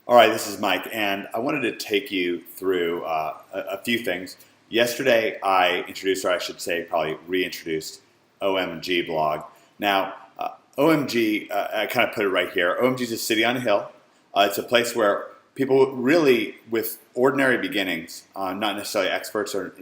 All right, this is Mike, and I wanted to take you through a few things. Yesterday, I introduced, or I should say, probably reintroduced OMG blog. Now, OMG, I kind of put it right here. OMG is a city on a hill. It's a place where people really, with ordinary beginnings, not necessarily experts, or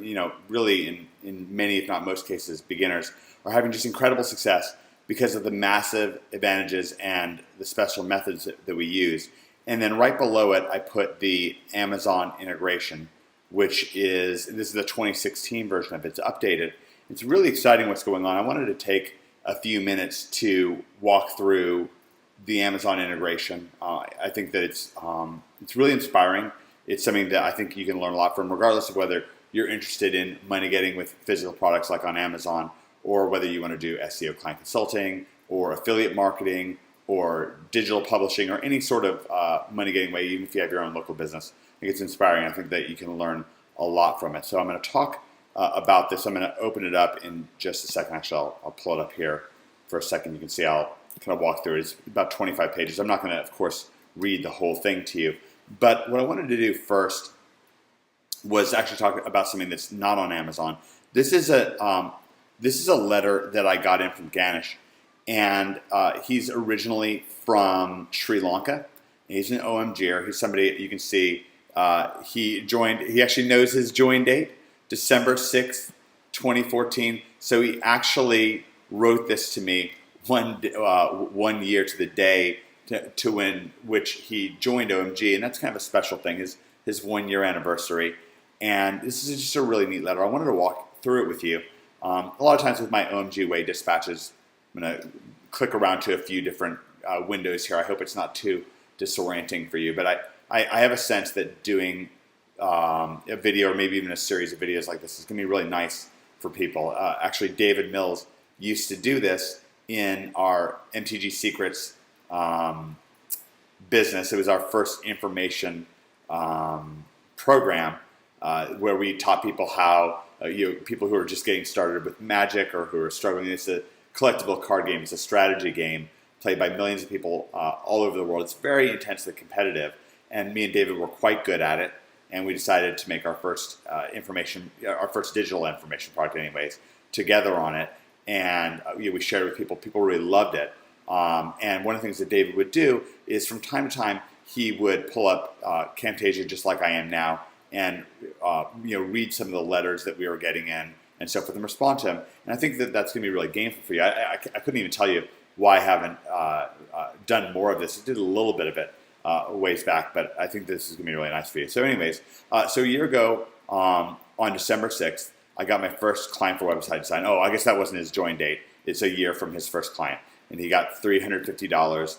really in many, if not most cases, beginners, are having just incredible success because of the massive advantages and the special methods that we use. And then right below it, I put the Amazon integration, which this is the 2016 version of it. It's updated. It's really exciting what's going on. I wanted to take a few minutes to walk through the Amazon integration. I think that it's really inspiring. It's something that I think you can learn a lot from, regardless of whether you're interested in money getting with physical products like on Amazon, or whether you want to do SEO client consulting or affiliate marketing or digital publishing or any sort of money-getting way, even if you have your own local business. I think it's inspiring. I think that you can learn a lot from it. So I'm going to talk about this. I'm going to open it up in just a second. Actually, I'll pull it up here for a second. You can see I'll kind of walk through it. It's about 25 pages. I'm not going to, of course, read the whole thing to you. But what I wanted to do first was actually talk about something that's not on Amazon. This is a letter that I got in from Ganesh. And he's originally from Sri Lanka. He's an OMGer. He's somebody you can see. He actually knows his join date, December 6th, 2014. So he actually wrote this to me one year to the day to when which he joined OMG. And that's kind of a special thing, his 1 year anniversary. And this is just a really neat letter. I wanted to walk through it with you. A lot of times with my OMG Way dispatches, I'm going to click around to a few different windows here. I hope it's not too disorienting for you, but I have a sense that doing a video or maybe even a series of videos like this is going to be really nice for people. Actually, David Mills used to do this in our MTG Secrets business. It was our first information program where we taught people how, people who are just getting started with Magic or who are struggling. It's a collectible card game. It's a strategy game played by millions of people all over the world. It's very intensely competitive, and me and David were quite good at it. And we decided to make our first digital information product, anyways, together on it. And we shared it with people. People really loved it. And one of the things that David would do is, from time to time, he would pull up Camtasia, just like I am now, and read some of the letters that we were getting in and so forth, and respond to him. And I think that that's going to be really gainful for you. I couldn't even tell you why I haven't done more of this. I did a little bit of it a ways back, but I think this is going to be really nice for you. So anyways, so a year ago on December 6th, I got my first client for website design. Oh, I guess that wasn't his join date. It's a year from his first client. And he got $350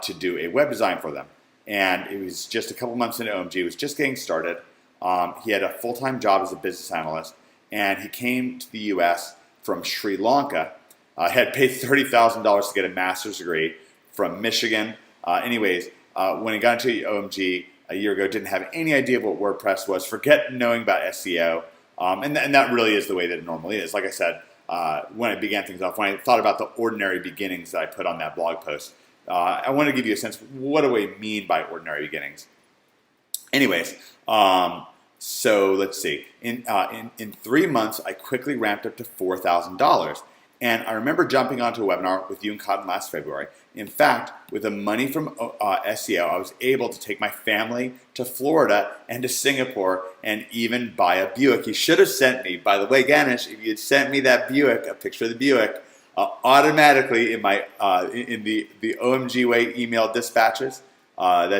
to do a web design for them. And it was just a couple months into OMG. He was just getting started. He had a full-time job as a business analyst. And he came to the U.S. from Sri Lanka, had paid $30,000 to get a master's degree from Michigan. When he got into OMG a year ago, didn't have any idea what WordPress was, forget knowing about SEO, and that really is the way that it normally is. Like I said, when I began things off, when I thought about the ordinary beginnings that I put on that blog post, I want to give you a sense of what do I mean by ordinary beginnings. Anyways, so let's see. In 3 months, I quickly ramped up to $4,000. And I remember jumping onto a webinar with you and Cotton last February. In fact, with the money from SEO, I was able to take my family to Florida and to Singapore and even buy a Buick. You should have sent me, by the way, Ganesh, if you had sent me that Buick, a picture of the Buick, automatically in my in the OMG Way email dispatches. Here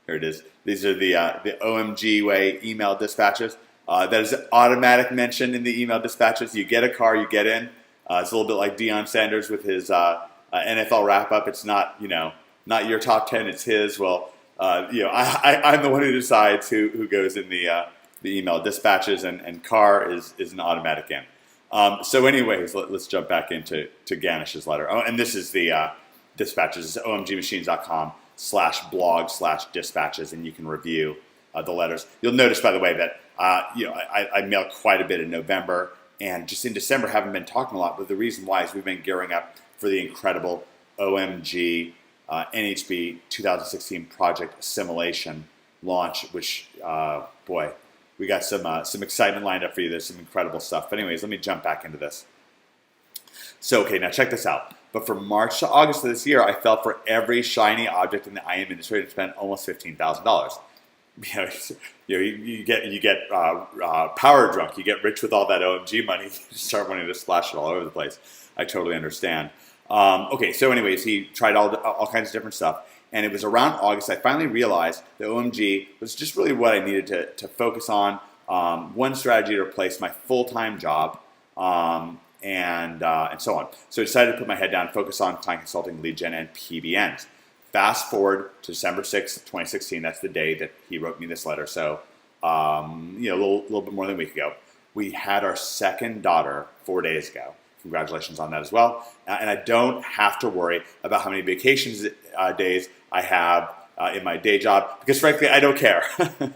it is. These are the OMG Way email dispatches. That is automatic mention in the email dispatches. You get a car, you get in. It's a little bit like Deion Sanders with his NFL wrap-up. It's not not your top 10, it's his. Well, I'm the one who decides who goes in the email dispatches, and car is an automatic in. So anyways, let's jump back into Ganesh's letter. Oh, and this is the dispatches. It's omgmachines.com/blog/dispatches, and you can review the letters. You'll notice, by the way, that I mailed quite a bit in November, and just in December haven't been talking a lot. But the reason why is we've been gearing up for the incredible OMG NHB 2016 Project Assimilation launch, which, boy, we got some excitement lined up for you. There's some incredible stuff. But anyways, let me jump back into this. So, okay, now check this out. But from March to August of this year, I fell for every shiny object in the IM industry and spent almost $15,000. You get power drunk. You get rich with all that OMG money. You start wanting to splash it all over the place. I totally understand. Okay, so anyways, he tried all kinds of different stuff. And it was around August I finally realized that OMG was just really what I needed to focus on. One strategy to replace my full-time job, and so on. So I decided to put my head down, focus on client consulting, lead gen, and PBNs. Fast forward to December 6th, 2016. That's the day that he wrote me this letter. So, a little bit more than a week ago. We had our second daughter 4 days ago. Congratulations on that as well. And I don't have to worry about how many vacations days I have in my day job because, frankly, I don't care. I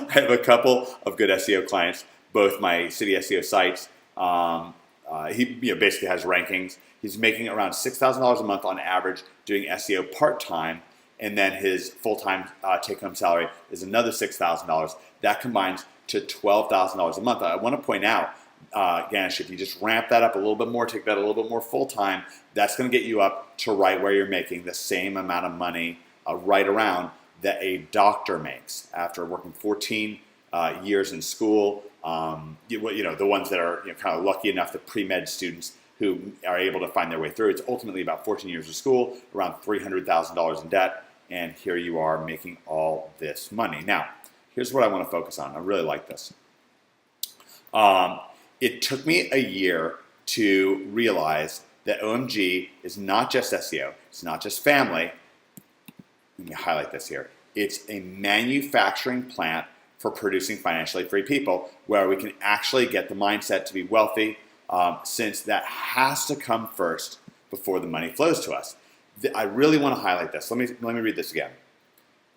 have a couple of good SEO clients, both my city SEO sites. He basically has rankings. He's making around $6,000 a month on average doing SEO part-time, and then his full-time take-home salary is another $6,000. That combines to $12,000 a month. I want to point out, Ganesh, if you just ramp that up a little bit more, take that a little bit more full-time, that's going to get you up to right where you're making the same amount of money right around that a doctor makes after working 14 years in school. The ones that are kind of lucky enough, the pre-med students who are able to find their way through. It's ultimately about 14 years of school, around $300,000 in debt, and here you are making all this money. Now, here's what I want to focus on. I really like this. It took me a year to realize that OMG is not just SEO. It's not just family. Let me highlight this here. It's a manufacturing plant for producing financially free people where we can actually get the mindset to be wealthy, since that has to come first before the money flows to us. I really want to highlight this. Let me read this again.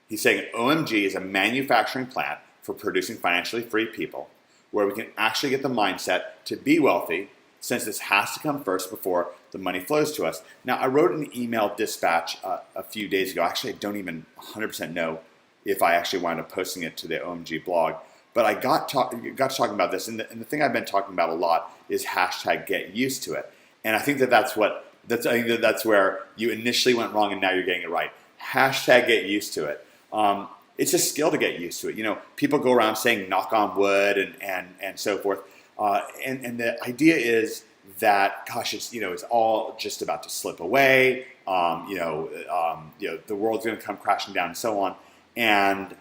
He's saying OMG is a manufacturing plant for producing financially free people where we can actually get the mindset to be wealthy, since this has to come first before the money flows to us. Now, I wrote an email dispatch a few days ago. Actually, I don't even 100% know if I actually wound up posting it to the OMG blog. But I got to talking about this, and the thing I've been talking about a lot is hashtag get used to it. And I think that's where you initially went wrong and now you're getting it right. Hashtag get used to it. It's a skill to get used to it. People go around saying knock on wood and so forth. And the idea is that, gosh, it's all just about to slip away. The world's going to come crashing down and so on. And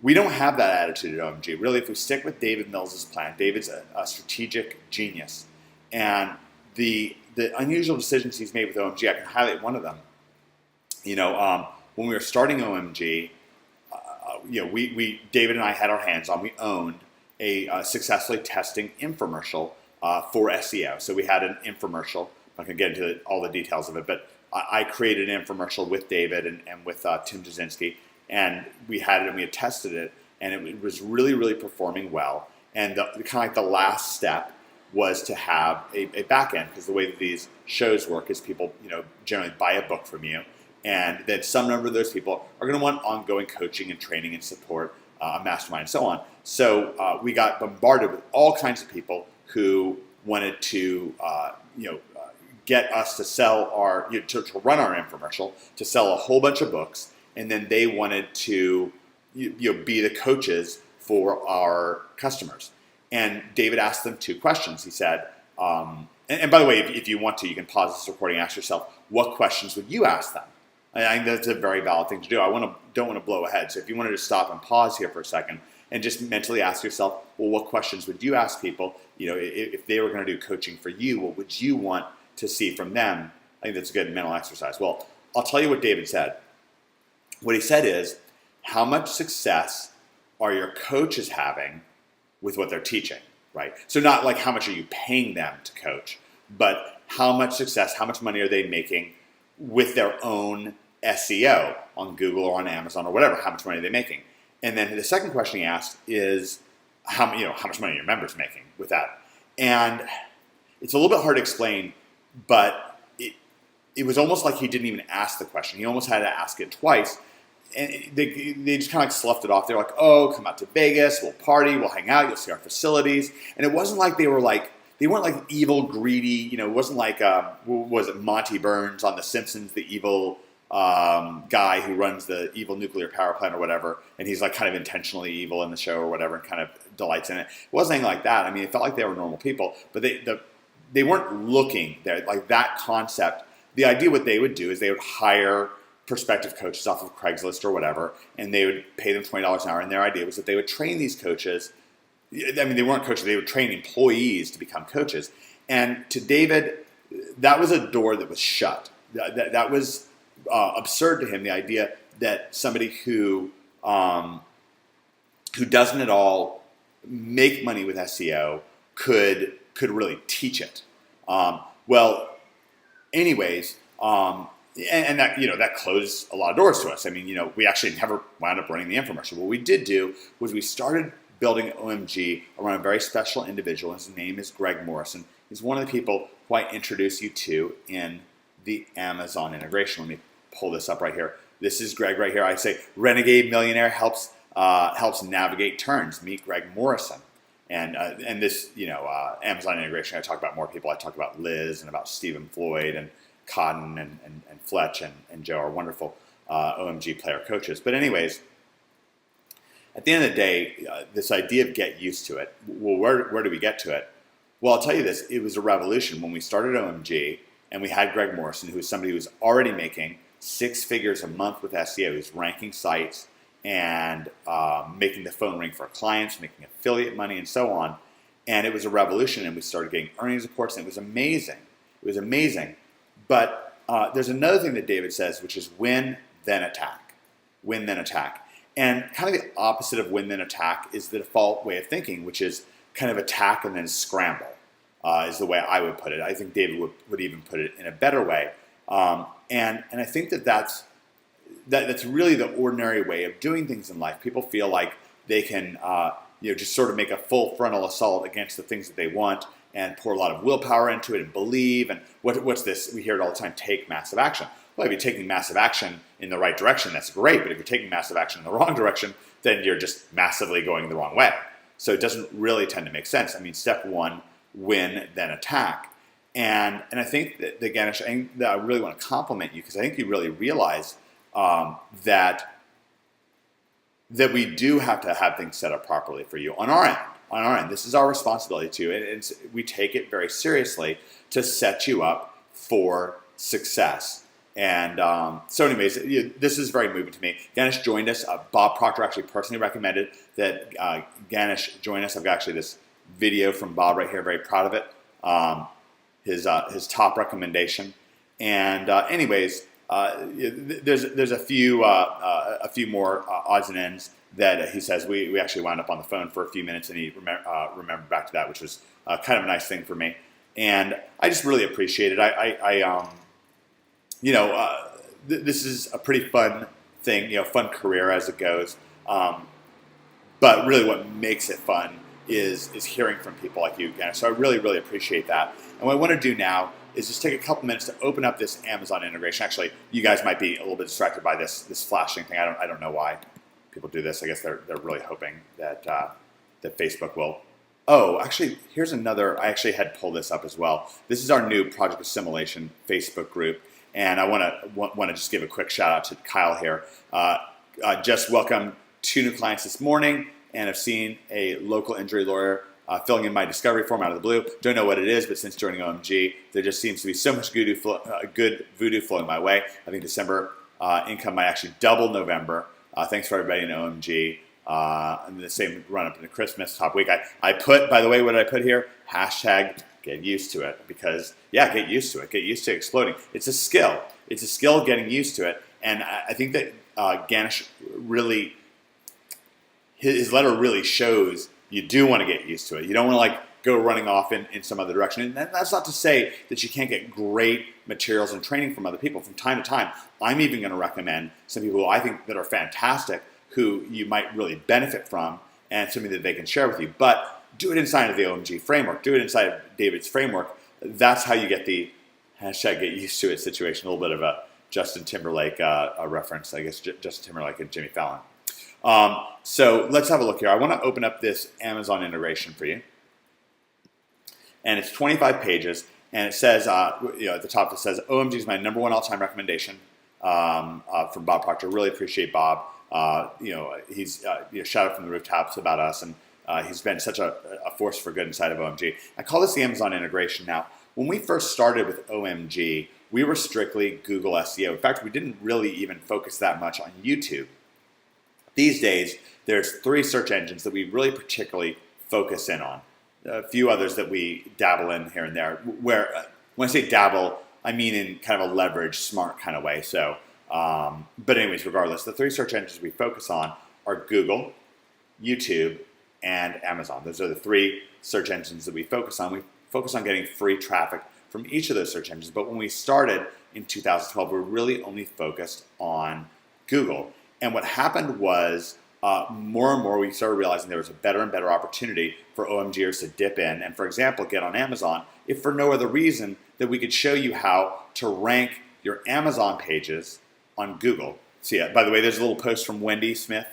we don't have that attitude at OMG. Really, if we stick with David Mills' plan, David's a strategic genius. And the unusual decisions he's made with OMG, I can highlight one of them. When we were starting OMG, David and I had our hands on, we owned a successfully testing infomercial for SEO. So we had an infomercial. I'm not going to get into all the details of it, but I created an infomercial with David and with Tim Jasinski. And we had it and we had tested it, and it was really, really performing well. And kind of like the last step was to have a back end, because the way that these shows work is people, generally buy a book from you, and then some number of those people are going to want ongoing coaching and training and support, a mastermind, and so on. So we got bombarded with all kinds of people who wanted to, get us to sell to run our infomercial, to sell a whole bunch of books. And then they wanted to be the coaches for our customers. And David asked them two questions. He said, and by the way, if you want to, you can pause this recording and ask yourself, what questions would you ask them? I think that's a very valid thing to do. Don't want to blow ahead. So if you wanted to stop and pause here for a second and just mentally ask yourself, well, what questions would you ask people? If they were going to do coaching for you, what would you want to see from them? I think that's a good mental exercise. Well, I'll tell you what David said. What he said is, how much success are your coaches having with what they're teaching, right? So not like how much are you paying them to coach, but how much success, how much money are they making with their own SEO on Google or on Amazon or whatever, how much money are they making? And then the second question he asked is, how much money are your members making with that? And it's a little bit hard to explain, but it was almost like he didn't even ask the question. He almost had to ask it twice. And they just kind of like sloughed it off. They're like, oh, come out to Vegas, we'll party, we'll hang out, you'll see our facilities. And it wasn't like they weren't like evil, greedy, it wasn't like, was it Monty Burns on The Simpsons, the evil guy who runs the evil nuclear power plant or whatever, and he's like kind of intentionally evil in the show or whatever and kind of delights in it. It wasn't anything like that. I mean, it felt like they were normal people, but they weren't looking there. Like that concept, the idea what they would do is they would hire prospective coaches off of Craigslist or whatever, and they would pay them $20 an hour, and their idea was that they would train these coaches. I mean, they weren't coaches, they would train employees to become coaches. And to David, that was a door that was shut. That was absurd to him, the idea that somebody who doesn't at all make money with SEO could really teach it. Anyways, and that that closed a lot of doors to us. I mean, we actually never wound up running the infomercial. What we did do was we started building OMG around a very special individual. His name is Greg Morrison. He's one of the people who I introduced you to in the Amazon integration. Let me pull this up right here. This is Greg right here. I say Renegade Millionaire helps navigate turns. Meet Greg Morrison. And this, Amazon integration, I talk about more people. I talk about Liz and about Stephen Floyd and Cotton and Fletch and Joe, our wonderful OMG player coaches. But anyways, at the end of the day, this idea of get used to it, well, where do we get to it? Well, I'll tell you this, it was a revolution. When we started OMG and we had Greg Morrison, who was somebody who was already making 6 figures a month with SEO, he was ranking sites and making the phone ring for clients, making affiliate money and so on. And it was a revolution, and we started getting earnings reports, and it was amazing. It was amazing. But there's another thing that David says, which is win, then attack. Win, then attack. And kind of the opposite of win, then attack is the default way of thinking, which is kind of attack and then scramble, is the way I would put it. I think David would even put it in a better way. And I think that's really the ordinary way of doing things in life. People feel like they can just sort of make a full frontal assault against the things that they want and pour a lot of willpower into it and believe. And what's this? We hear it all the time, take massive action. Well, if you're taking massive action in the right direction, that's great. But if you're taking massive action in the wrong direction, then you're just massively going the wrong way. So it doesn't really tend to make sense. I mean, step one, win, then attack. And I think that, Ganesh, I really want to compliment you because I think you really realize that we do have to have things set up properly for you on our end. On our end, this is our responsibility too, and we take it very seriously to set you up for success. And so anyways, this is very moving to me. Ganesh joined us. Bob Proctor actually personally recommended that Ganesh join us. I've got actually this video from Bob right here, very proud of it. His top recommendation. And anyways, there's a few more odds and ends that he says we actually wound up on the phone for a few minutes, and he remembered back to that, which was kind of a nice thing for me. And I just really appreciate it. This is a pretty fun thing, fun career as it goes. But really what makes it fun is hearing from people like you, Ganesh. So I really, really appreciate that. And what I want to do now is just take a couple minutes to open up this Amazon integration. Actually, you guys might be a little bit distracted by this flashing thing. I don't know why people do this. I guess they're really hoping that that Facebook will. Oh, actually, here's another. I actually had pulled this up as well. This is our new Project Assimilation Facebook group. And I want to just give a quick shout out to Kyle here. Just welcomed 2 new clients this morning, and I've seen a local injury lawyer filling in my discovery form out of the blue. Don't know what it is, but since joining OMG, there just seems to be so much good voodoo flowing my way. I think December income might actually double November. Thanks for everybody in OMG. And the same run up into Christmas, top week. I put, by the way, what did I put here? Hashtag get used to it, because get used to it. Get used to exploding. It's a skill. It's a skill getting used to it. And I think that Ganesh really, his letter really shows you do want to get used to it. You don't want to go running off in some other direction. And that's not to say that you can't get great materials and training from other people. From time to time, I'm even going to recommend some people who I think that are fantastic, who you might really benefit from, and something that they can share with you. But do it inside of the OMG framework. Do it inside of David's framework. That's how you get the hashtag get used to it situation. A little bit of a Justin Timberlake a reference, I guess. Justin Timberlake and Jimmy Fallon. So let's have a look here. I want to open up this Amazon integration for you, and it's 25 pages. And it says, at the top, it says, OMG is my number one all-time recommendation from Bob Proctor. Really appreciate Bob. He's shout out from the rooftops about us, and he's been such a force for good inside of OMG. I call this the Amazon integration. Now, when we first started with OMG, we were strictly Google SEO. In fact, we didn't really even focus that much on YouTube. These days, there's 3 search engines that we really particularly focus in on. A few others that we dabble in here and there. Where when I say dabble, I mean in kind of a leverage, smart kind of way. So, but anyways, regardless, the 3 search engines we focus on are Google, YouTube, and Amazon. Those are the 3 search engines that we focus on. We focus on getting free traffic from each of those search engines. But when we started in 2012, we were really only focused on Google. And what happened was, more and more we started realizing there was a better and better opportunity for OMGers to dip in and, for example, get on Amazon, if for no other reason that we could show you how to rank your Amazon pages on Google. So yeah, by the way, there's a little post from Wendy Smith.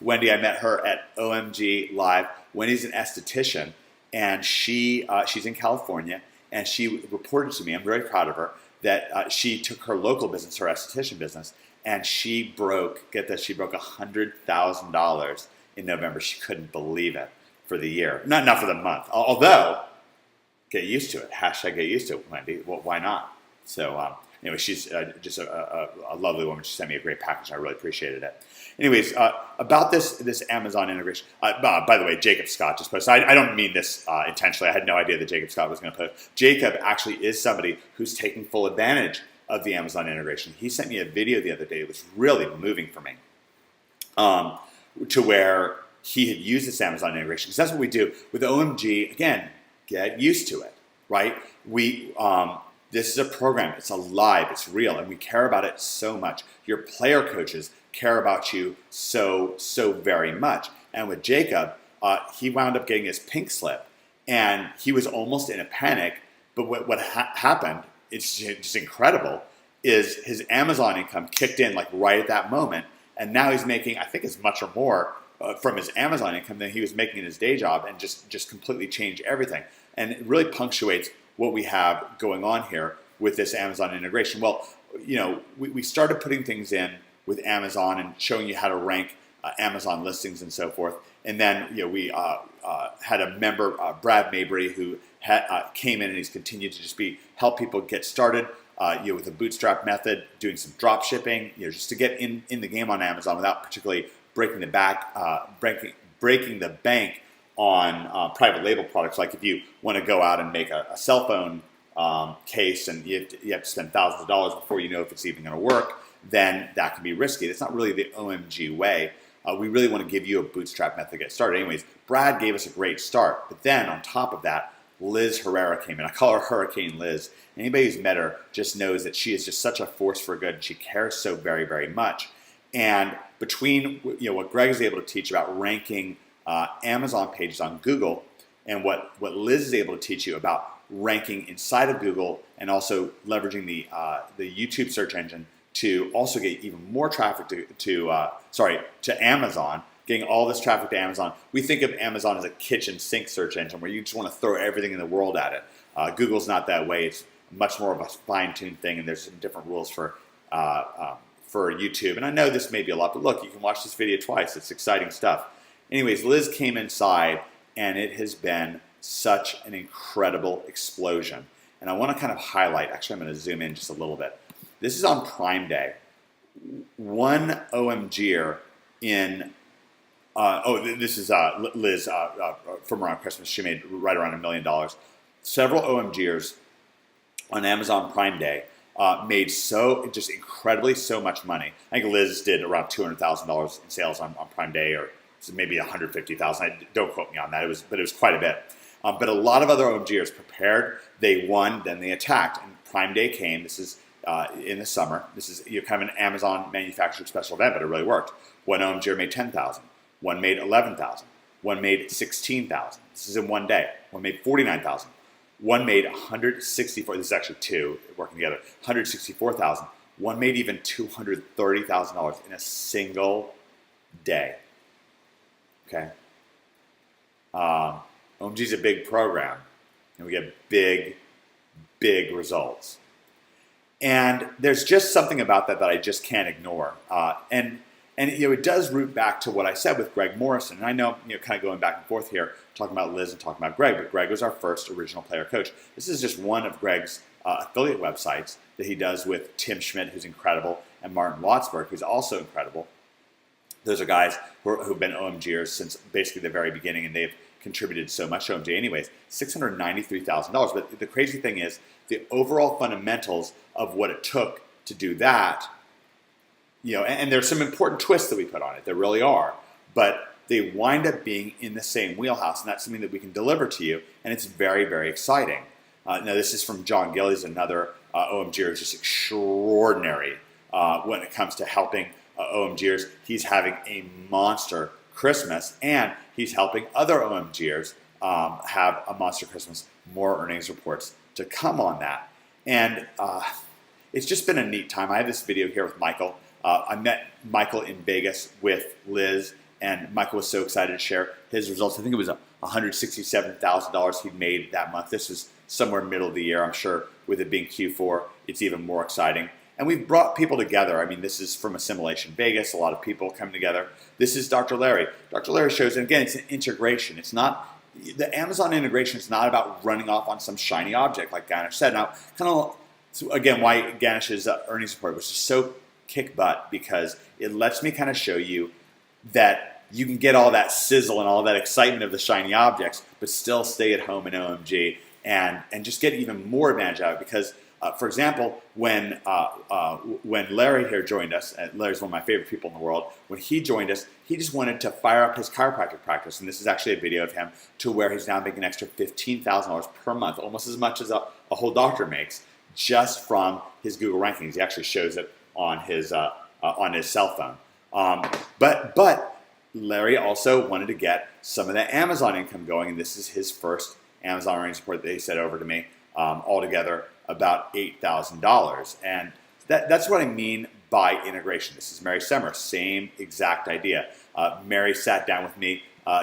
Wendy, I met her at OMG Live. Wendy's an esthetician, and she's in California, and she reported to me, I'm very proud of her, that she took her local business, her esthetician business, and she broke, get this, she broke $100,000 in November. She couldn't believe it for the year. Not for the month. Although, get used to it. Hashtag get used to it, Wendy. Well, why not? So anyway, she's just a lovely woman. She sent me a great package. I really appreciated it. Anyways, about this Amazon integration. By the way, Jacob Scott just posted. I don't mean this intentionally. I had no idea that Jacob Scott was going to post. Jacob actually is somebody who's taking full advantage of the Amazon integration. He sent me a video the other day. It was really moving for me, to where he had used this Amazon integration, because that's what we do with OMG. Again, get used to it, right? This is a program. It's alive. It's real, and we care about it so much. Your player coaches care about you so very much. And with Jacob, he wound up getting his pink slip, and he was almost in a panic. But what happened? It's just incredible, is his Amazon income kicked in like right at that moment, and now he's making, I think, as much or more from his Amazon income than he was making in his day job, and just completely changed everything. And it really punctuates what we have going on here with this Amazon integration. Well, we started putting things in with Amazon and showing you how to rank Amazon listings and so forth. And then we had a member, Brad Mabry, who came in, and he's continued to just help people get started with a bootstrap method, doing some drop shipping, just to get in the game on Amazon without particularly breaking the bank on private label products. Like if you want to go out and make a cell phone case, and you have to spend thousands of dollars before you know if it's even going to work, then that can be risky. That's not really the OMG way. We really want to give you a bootstrap method to get started. Anyways, Brad gave us a great start. But then on top of that, Liz Herrera came in. I call her Hurricane Liz. Anybody who's met her just knows that she is just such a force for good, and she cares so very, very much. And between what Greg is able to teach about ranking Amazon pages on Google, and what Liz is able to teach you about ranking inside of Google, and also leveraging the YouTube search engine to also get even more traffic to Amazon, getting all this traffic to Amazon. We think of Amazon as a kitchen sink search engine where you just want to throw everything in the world at it. Google's not that way. It's much more of a fine-tuned thing, and there's some different rules for YouTube. And I know this may be a lot, but look, you can watch this video twice. It's exciting stuff. Anyways, Liz came inside, and it has been such an incredible explosion. And I want to kind of highlight, actually I'm going to zoom in just a little bit. This is on Prime Day. One OMGer in, this is Liz from around Christmas. She made right around $1 million. Several OMGers on Amazon Prime Day made just incredibly so much money. I think Liz did around $200,000 in sales on Prime Day, or maybe $150,000. Don't quote me on that. But it was quite a bit. But a lot of other OMGers prepared. They won, then they attacked. And Prime Day came. This is in the summer. This is kind of an Amazon manufactured special event, but it really worked. One OMGer made $10,000. One made $11,000. One made $16,000. This is in one day. One made $49,000. One made 164. This is actually two working together. 164,000. One made even $230,000 in a single day. Okay. OMG is a big program, and we get big results. And there's just something about that I just can't ignore. And it does root back to what I said with Greg Morrison. And I know, kind of going back and forth here, talking about Liz and talking about Greg, but Greg was our first original player coach. This is just one of Greg's affiliate websites that he does with Tim Schmidt, who's incredible, and Martin Watsberg, who's also incredible. Those are guys who've been OMGers since basically the very beginning, and they've contributed so much to OMG anyways. $693,000. But the crazy thing is, the overall fundamentals of what it took to do that, and there's some important twists that we put on it. There really are. But they wind up being in the same wheelhouse, and that's something that we can deliver to you, and it's very, very exciting. Now, this is from John Gillies, another OMGer, just extraordinary when it comes to helping OMGers. He's having a monster Christmas, and he's helping other OMGers have a monster Christmas. More earnings reports to come on that. And it's just been a neat time. I have this video here with Michael. I met Michael in Vegas with Liz, and Michael was so excited to share his results. I think it was $167,000 he made that month. This is somewhere middle of the year. I'm sure with it being Q4, it's even more exciting. And we've brought people together. I mean, this is from Assimilation Vegas. A lot of people come together. This is Dr. Larry. Dr. Larry shows, and again, it's an integration. It's not, the Amazon integration is not about running off on some shiny object, like Ganesh said. Now, so again, why Ganesh's earnings report was just so kick butt, because it lets me kind of show you that you can get all that sizzle and all that excitement of the shiny objects, but still stay at home in OMG and just get even more advantage out of it. Because for example, when Larry here joined us, and Larry's one of my favorite people in the world, when he joined us, he just wanted to fire up his chiropractic practice, and this is actually a video of him, to where he's now making an extra $15,000 per month, almost as much as a whole doctor makes, just from his Google rankings. He actually shows it on his cell phone. But Larry also wanted to get some of that Amazon income going, and this is his first Amazon earnings report that he sent over to me, altogether about $8,000. And that's what I mean by integration. This is Mary Semmer, same exact idea. Mary sat down with me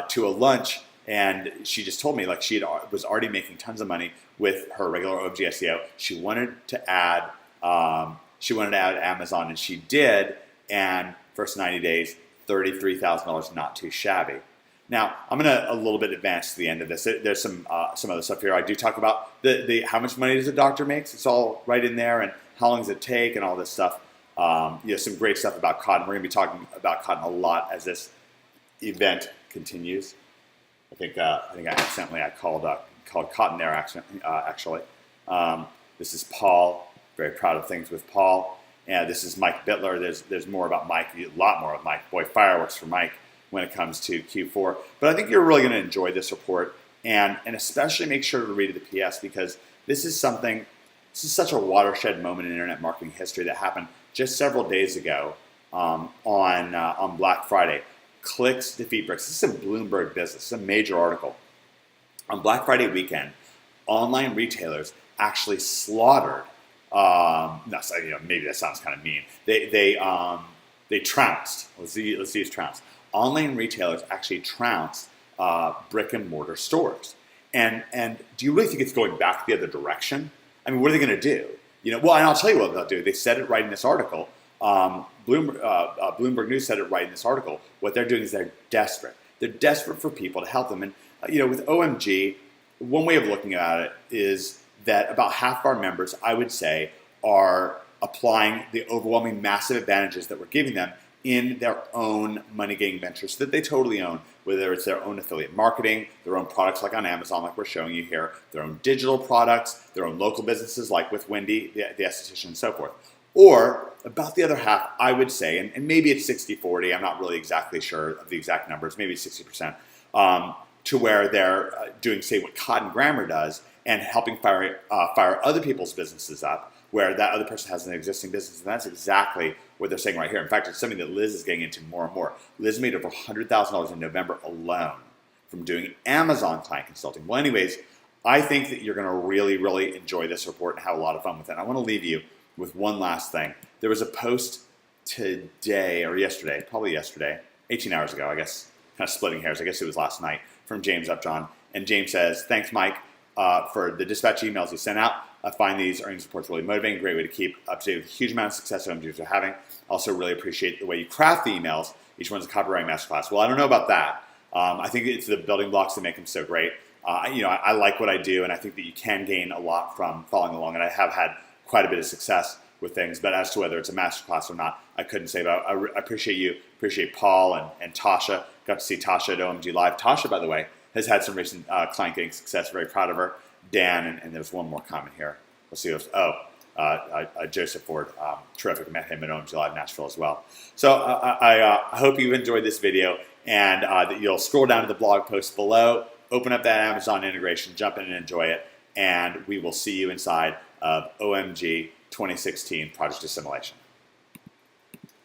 to a lunch, and she just told me, like, was already making tons of money with her regular OMG SEO. She wanted to add Amazon, and she did. And first 90 days, $33,000, not too shabby. Now, I'm going to a little bit advance to the end of this. There's some other stuff here. I do talk about the how much money does a doctor make. It's all right in there, and how long does it take, and all this stuff. Some great stuff about cotton. We're going to be talking about cotton a lot as this event continues. I think I called cotton there actually. This is Paul. Very proud of things with Paul. And this is Mike Bittler. There's more about Mike. A lot more of Mike. Boy, fireworks for Mike when it comes to Q4. But I think you're really going to enjoy this report, and especially make sure to read the PS, because this is such a watershed moment in internet marketing history that happened just several days ago on Black Friday. Clicks defeat bricks. This is a Bloomberg business. This is a major article. On Black Friday weekend, online retailers actually slaughtered. Maybe that sounds kind of mean. They trounced. Let's use trounced. Online retailers actually trounced brick and mortar stores. And do you really think it's going back the other direction? I mean, what are they going to do? And I'll tell you what they'll do. They said it right in this article. Bloomberg News said it right in this article. What they're doing is they're desperate. They're desperate for people to help them. And with OMG, one way of looking at it is that about half of our members, I would say, are applying the overwhelming massive advantages that we're giving them in their own money-getting ventures that they totally own, whether it's their own affiliate marketing, their own products like on Amazon, like we're showing you here, their own digital products, their own local businesses like with Wendy, the esthetician, and so forth. Or about the other half, I would say, and maybe it's 60-40, I'm not really exactly sure of the exact numbers, maybe it's 60%, to where they're doing, say, what Cotton Grammar does, and helping fire other people's businesses up, where that other person has an existing business. And that's exactly what they're saying right here. In fact, it's something that Liz is getting into more and more. Liz made over $100,000 in November alone from doing Amazon client consulting. Well, anyways, I think that you're going to really, really enjoy this report and have a lot of fun with it. And I want to leave you with one last thing. There was a post today or yesterday, probably yesterday, 18 hours ago, I guess, kind of splitting hairs. I guess it was last night, from James Upjohn. And James says, thanks, Mike, for the dispatch emails you sent out. I find these earnings reports really motivating, great way to keep up to date with the huge amount of success OMGs are having. Also really appreciate the way you craft the emails. Each one's a copywriting masterclass. Well, I don't know about that. I think it's the building blocks that make them so great. I like what I do, and I think that you can gain a lot from following along, and I have had quite a bit of success with things, but as to whether it's a masterclass or not, I couldn't say. But I appreciate you, appreciate Paul and Tasha. Got to see Tasha at OMG Live. Tasha, by the way, has had some recent client getting success. Very proud of her. Dan, and there's one more comment here. Let's see. Joseph Ford, terrific. Met him at OMG Live Nashville as well. So I hope you've enjoyed this video, and that you'll scroll down to the blog post below, open up that Amazon integration, jump in and enjoy it, and we will see you inside of OMG 2016 Project Assimilation.